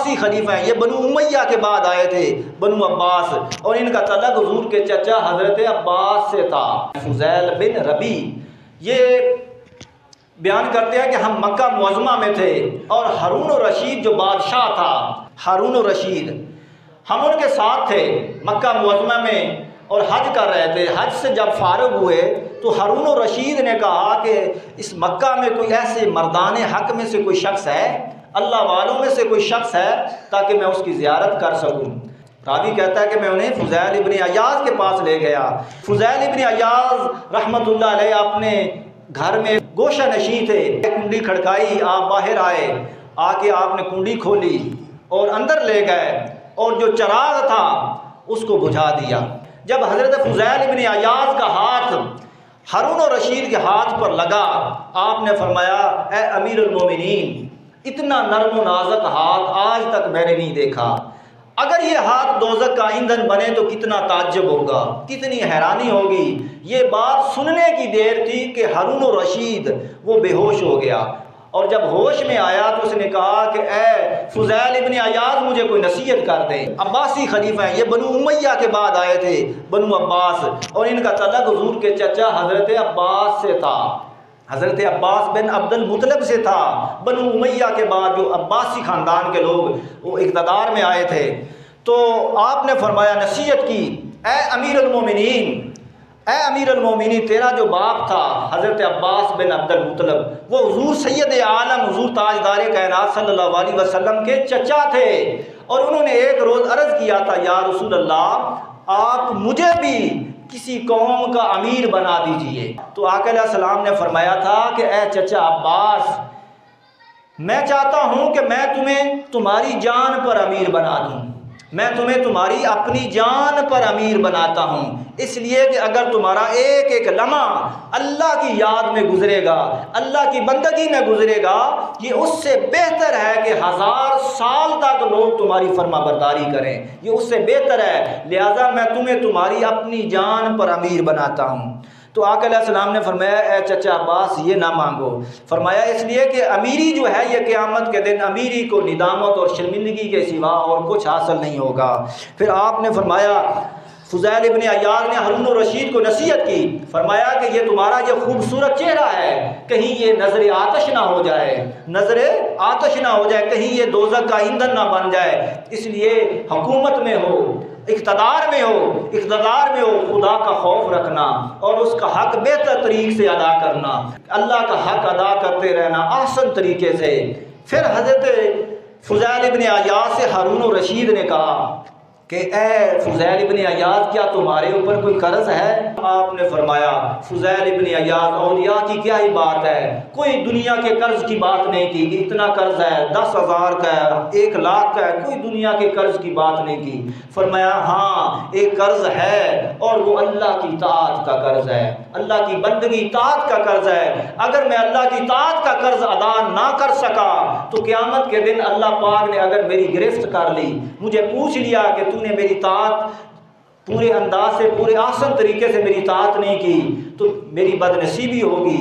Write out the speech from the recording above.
عباسی خلیفہ ہیں، یہ بنو امیہ کے بعد آئے تھے، بنو عباس، اور ان کا تعلق حضور کے چچا حضرت عباس سے تھا۔ فضیل بن ربی یہ بیان کرتے ہیں کہ ہم مکہ معظمہ میں تھے اور ہارون الرشید جو بادشاہ تھا، ہارون الرشید، ہم ان کے ساتھ تھے مکہ معظمہ میں اور حج کر رہے تھے۔ حج سے جب فارغ ہوئے تو ہارون الرشید نے کہا کہ اس مکہ میں کوئی ایسے مردان حق میں سے کوئی شخص ہے، اللہ والوں میں سے کوئی شخص ہے تاکہ میں اس کی زیارت کر سکوں۔ راوی کہتا ہے کہ میں انہیں فضیل ابن عیاض کے پاس لے گیا۔ فضیل ابن عیاض رحمۃ اللہ علیہ اپنے گھر میں گوشہ نشین تھے، کنڈی کھڑکائی، آپ باہر آئے، آ کے آپ نے کنڈی کھولی اور اندر لے گئے اور جو چراغ تھا اس کو بجھا دیا۔ جب حضرت فضیل ابن عیاض کا ہاتھ ہارون الرشید کے ہاتھ پر لگا، آپ نے فرمایا اے امیر المومنین، اتنا نرم و نازک ہاتھ آج تک میں نے نہیں دیکھا۔ اگر یہ ہاتھ دوزخ کا ایندھن بنے تو کتنا تعجب ہوگا، کتنی حیرانی ہوگی۔ یہ بات سننے کی دیر تھی کہ ہارون الرشید وہ بے ہوش ہو گیا، اور جب ہوش میں آیا تو اس نے کہا کہ اے فضیل ابن عیاض مجھے کوئی نصیحت کر دے۔ عباسی خلیفہ ہیں، یہ بنو امیہ کے بعد آئے تھے، بنو عباس، اور ان کا تعلق حضور کے چچا حضرت عباس سے تھا، حضرت عباس بن عبد المطلب سے تھا۔ بنو امیہ کے بعد جو عباسی خاندان کے لوگ وہ اقتدار میں آئے تھے، تو آپ نے فرمایا، نصیحت کی، اے امیر المومنین، اے امیر المومنین، تیرا جو باپ تھا حضرت عباس بن عبد المطلب، وہ حضور سید عالم حضور تاجدار کائنات صلی اللہ علیہ وسلم کے چچا تھے، اور انہوں نے ایک روز عرض کیا تھا، یا رسول اللہ آپ مجھے بھی کسی قوم کا امیر بنا دیجئے۔ تو آقا علیہ السلام نے فرمایا تھا کہ اے چچا عباس، میں چاہتا ہوں کہ میں تمہیں تمہاری جان پر امیر بنا دوں، میں تمہیں تمہاری اپنی جان پر امیر بناتا ہوں، اس لیے کہ اگر تمہارا ایک ایک لمحہ اللہ کی یاد میں گزرے گا، اللہ کی بندگی میں گزرے گا، یہ اس سے بہتر ہے کہ 1000 سال تک لوگ تمہاری فرما برداری کریں، یہ اس سے بہتر ہے، لہذا میں تمہیں تمہاری اپنی جان پر امیر بناتا ہوں۔ تو آقا علیہ السلام نے فرمایا اے چچا عباس یہ نہ مانگو، فرمایا اس لیے کہ امیری جو ہے یہ قیامت کے دن امیری کو ندامت اور شرمندگی کے سوا اور کچھ حاصل نہیں ہوگا۔ پھر آپ نے فرمایا، فضیل ابن عیاض نے ہارون الرشید کو نصیحت کی، فرمایا کہ یہ تمہارا یہ خوبصورت چہرہ ہے، کہیں یہ نظر آتش نہ ہو جائے، نظر آتش نہ ہو جائے، کہیں یہ دوزخ کا ایندھن نہ بن جائے، اس لیے حکومت میں ہو، اقتدار میں ہو خدا کا خوف رکھنا اور اس کا حق بہتر طریق سے ادا کرنا، اللہ کا حق ادا کرتے رہنا احسن طریقے سے۔ پھر حضرت فضیل ابن عیاض سے ہارون الرشید نے کہا کہ اے فضیل ابن عیاض کیا تمہارے اوپر کوئی قرض ہے؟ آپ نے فرمایا فضیل ابن عیاض اولیاء کی کیا ہی بات ہے، کوئی دنیا کے قرض کی بات نہیں کی کہ اتنا قرض ہے، 10,000 کا ہے، 1 لاکھ کا ہے، کوئی دنیا کے قرض کی بات نہیں کی۔ فرمایا ہاں ایک قرض ہے اور وہ اللہ کی اطاعت کا قرض ہے، اللہ کی بندگی اطاعت کا قرض ہے۔ اگر میں اللہ کی اطاعت کا قرض ادا نہ کر سکا تو قیامت کے دن اللہ پاک نے اگر میری گرفت کر لی، مجھے پوچھ لیا کہ تو نے میری اطاعت پورے انداز سے پورے آسن طریقے سے میری اطاعت نہیں کی، تو میری بد نصیبی ہوگی۔